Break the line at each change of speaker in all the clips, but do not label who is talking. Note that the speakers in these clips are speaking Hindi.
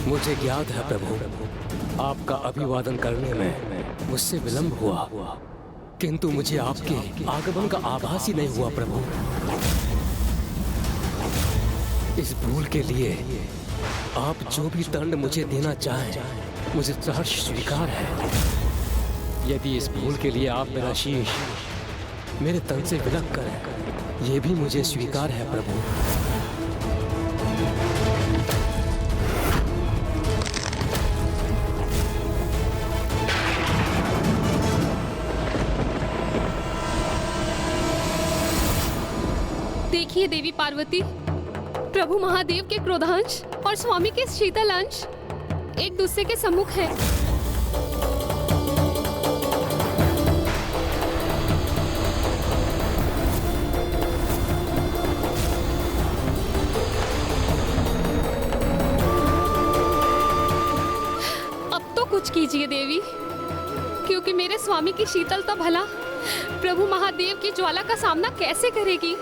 मुझे ज्ञात है प्रभु, आपका अभिवादन करने में मुझसे विलंब हुआ, किंतु मुझे आपके आगमन का आभास ही नहीं हुआ प्रभु। इस भूल के लिए आप जो भी दंड मुझे देना चाहें, मुझे सहर्ष स्वीकार है। यदि इस भूल के लिए आप मेरा शीश मेरे तन से विलग करें, ये भी मुझे स्वीकार है प्रभु।
देखिए देवी पार्वती, प्रभु महादेव के क्रोधांश और स्वामी के शीतल अंश एक दूसरे के सम्मुख है। अब तो कुछ कीजिए देवी, क्योंकि मेरे स्वामी की शीतलता भला प्रभु महादेव की ज्वाला का सामना कैसे करेगी।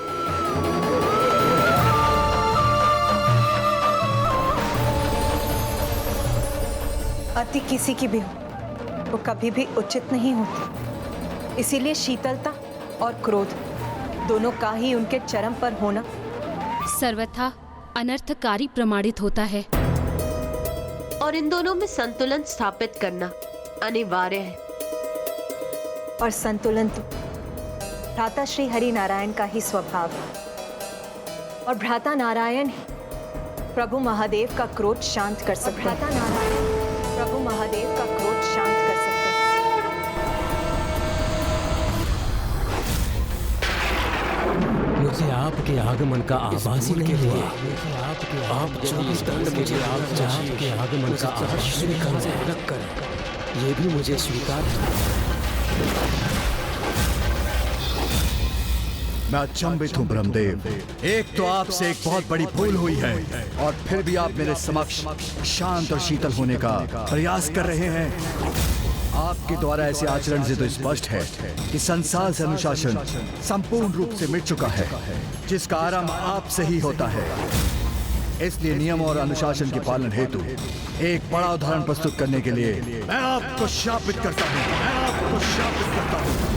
अति किसी की भी हो, वो कभी भी उचित नहीं होती। इसीलिए शीतलता और क्रोध दोनों का ही उनके चरम पर होना
सर्वथा अनर्थकारी प्रमाणित होता है
और इन दोनों में संतुलन स्थापित करना अनिवार्य है।
और संतुलन तो भ्राता श्री हरि नारायण का ही स्वभाव है, और भ्राता नारायण ही प्रभु महादेव का क्रोध शांत कर सकते हैं। भ्राता नारायण प्रभु महादेव का क्रोध शांत कर सकते हैं।
मुझे आपके आगमन का आभास ही नहीं हुआ। आप जो भी दंड मुझे आप के आगमन का आभास विलग करें, ये भी मुझे स्वीकार है।
मैं अचंभित हूँ ब्रह्मदेव। एक तो आपसे एक बहुत बड़ी भूल हुई है, और फिर भी आप मेरे समक्ष शांत और शीतल होने का प्रयास कर रहे हैं। आपके द्वारा ऐसे आचरण से तो स्पष्ट है कि संसार से अनुशासन संपूर्ण रूप से मिट चुका है, जिसका आरंभ आपसे ही होता है। इसलिए नियम और अनुशासन के पालन हेतु एक बड़ा उदाहरण प्रस्तुत करने के लिए मैं आपको शापित करता हूँ। मैं आपको शापित करता हूँ।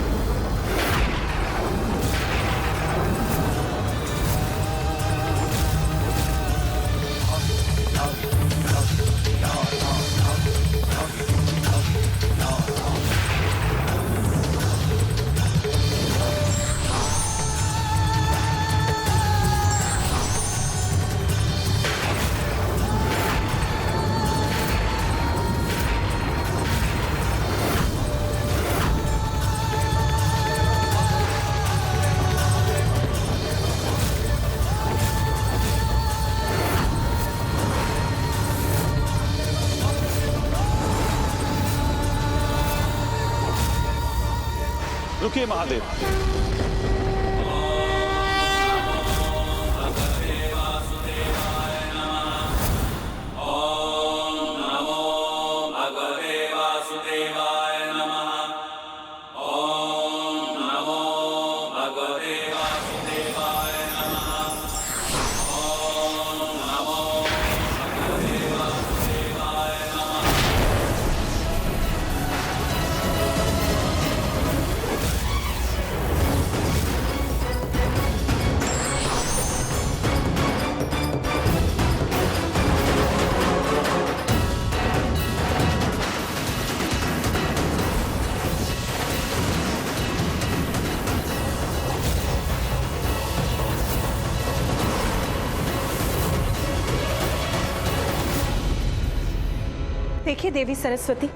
रुकिए महादेव।
देखिए देवी सरस्वती,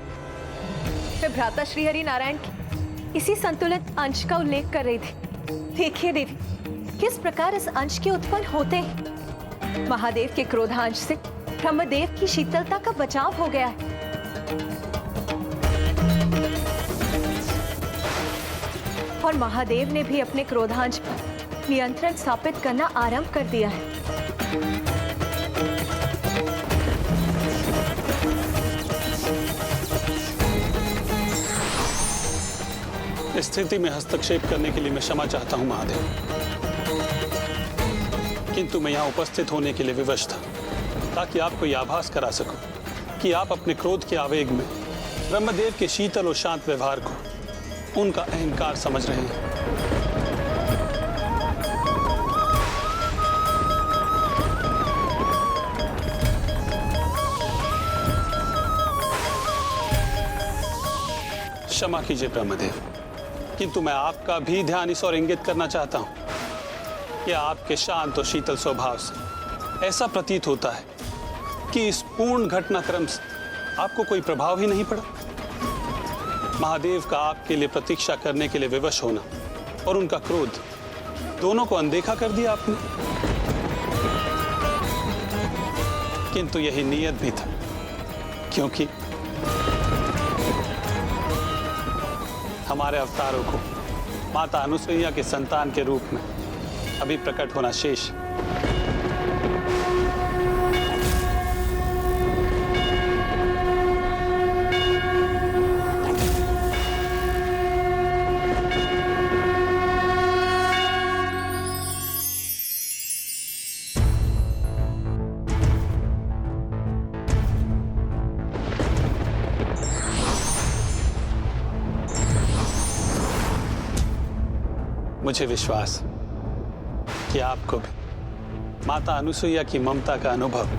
मैं भ्राता श्री हरि नारायण की इसी संतुलित अंश का उल्लेख कर रही थी। देखिए देवी, किस प्रकार इस अंश के उत्पन्न होते हैं। महादेव के क्रोधांश से ब्रह्मदेव की शीतलता का बचाव हो गया है, और महादेव ने भी अपने क्रोधांश पर नियंत्रण स्थापित करना आरंभ कर दिया है।
स्थिति में हस्तक्षेप करने के लिए मैं क्षमा चाहता हूं महादेव, किंतु मैं यहाँ उपस्थित होने के लिए विवश था ताकि आपको यह आभास करा सकूं कि आप अपने क्रोध के आवेग में ब्रह्मदेव के शीतल और शांत व्यवहार को उनका अहंकार समझ रहे हैं। क्षमा कीजिए ब्रह्मदेव, किंतु मैं आपका भी ध्यान इस ओर इंगित करना चाहता हूं कि आपके शांत और शीतल स्वभाव से ऐसा प्रतीत होता है कि इस पूर्ण घटनाक्रम से आपको कोई प्रभाव ही नहीं पड़ा। महादेव का आपके लिए प्रतीक्षा करने के लिए विवश होना और उनका क्रोध दोनों को अनदेखा कर दिया आपने। किंतु यही नियत भी था, क्योंकि हमारे अवतारों को माता अनुसुईया के संतान के रूप में अभी प्रकट होना शेष है। मुझे विश्वास है कि आपको भी माता अनुसुईया की ममता का अनुभव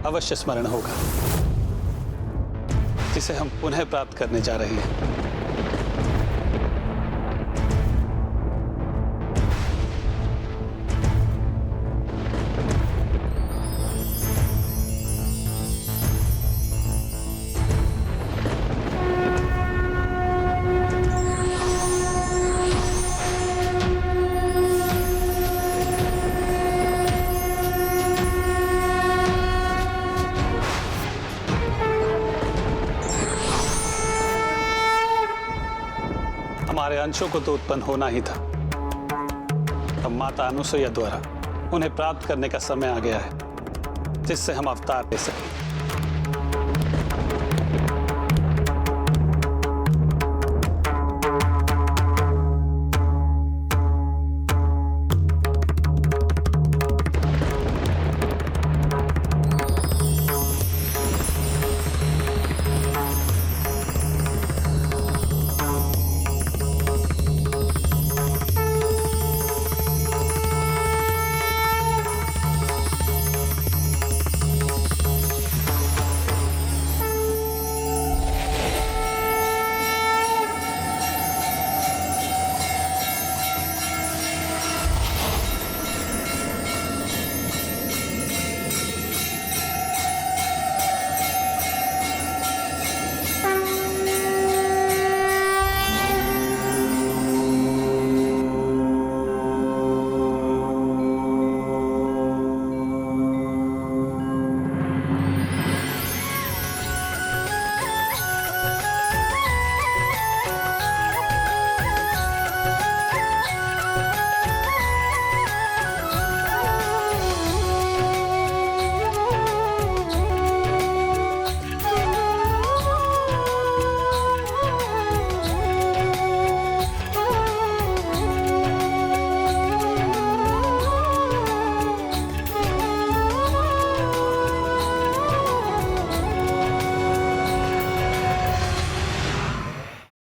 अवश्य स्मरण होगा, जिसे हम पुनः प्राप्त करने जा रहे हैं। हमारे अंशों को तो उत्पन्न होना ही था। अब माता अनुसुईया द्वारा उन्हें प्राप्त करने का समय आ गया है, जिससे हम अवतार ले सकें।